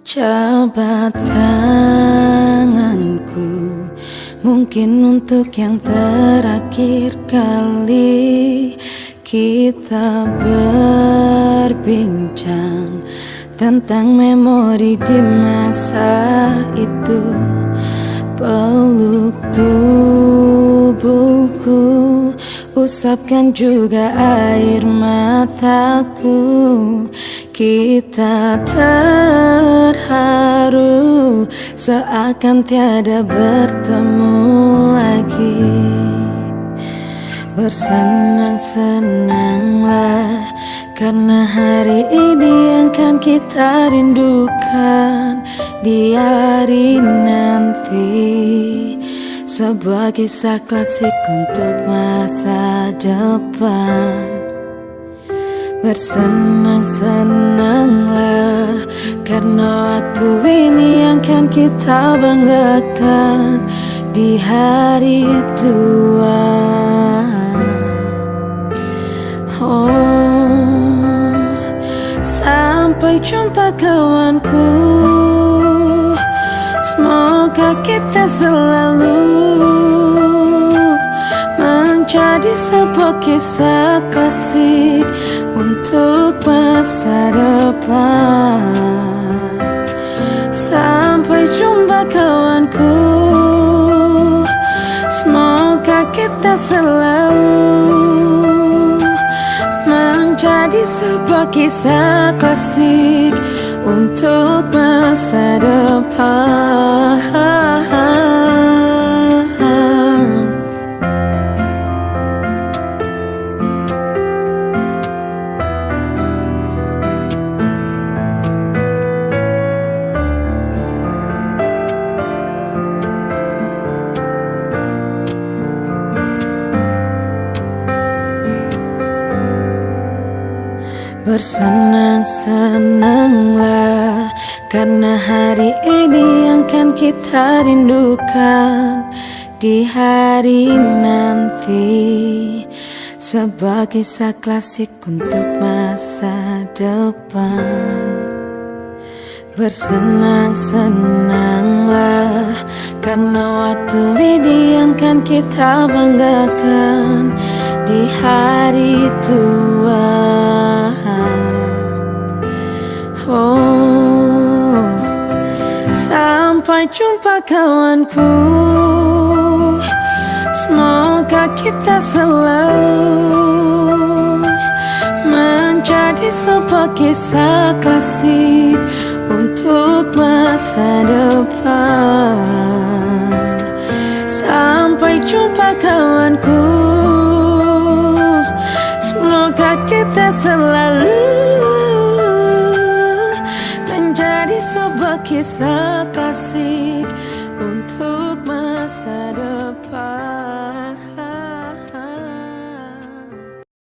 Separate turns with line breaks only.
Jabat tanganku, mungkin untuk yang terakhir kali kita berbincang tentang memori di masa itu. Peluk tubuhku, usapkan juga air mataku. Kita terharu seakan tiada bertemu lagi. Bersenang-senanglah karena hari ini yang kan kita rindukan di hari nanti. Sebuah kisah klasik untuk masa depan. Bersenang-senanglah karena waktu ini yang kan kita banggakan di hari tua. Oh, sampai jumpa kawanku, semoga kita selalu menjadi sebuah kisah klasik untuk masa depan. Sampai jumpa kawanku, semoga kita selalu menjadi sebuah kisah klasik untuk masa depan. Bersenang-senanglah karena hari ini yang kan kita rindukan di hari nanti. Sebuah kisah klasik untuk masa depan. Bersenang-senanglah karena waktu ini yang kan kita banggakan di hari tua. Oh, sampai jumpa kawanku, semoga kita selalu menjadi sebuah kisah klasik untuk masa depan. Sampai jumpa kawanku, semoga kita selalu menjadi sebuah kisah klasik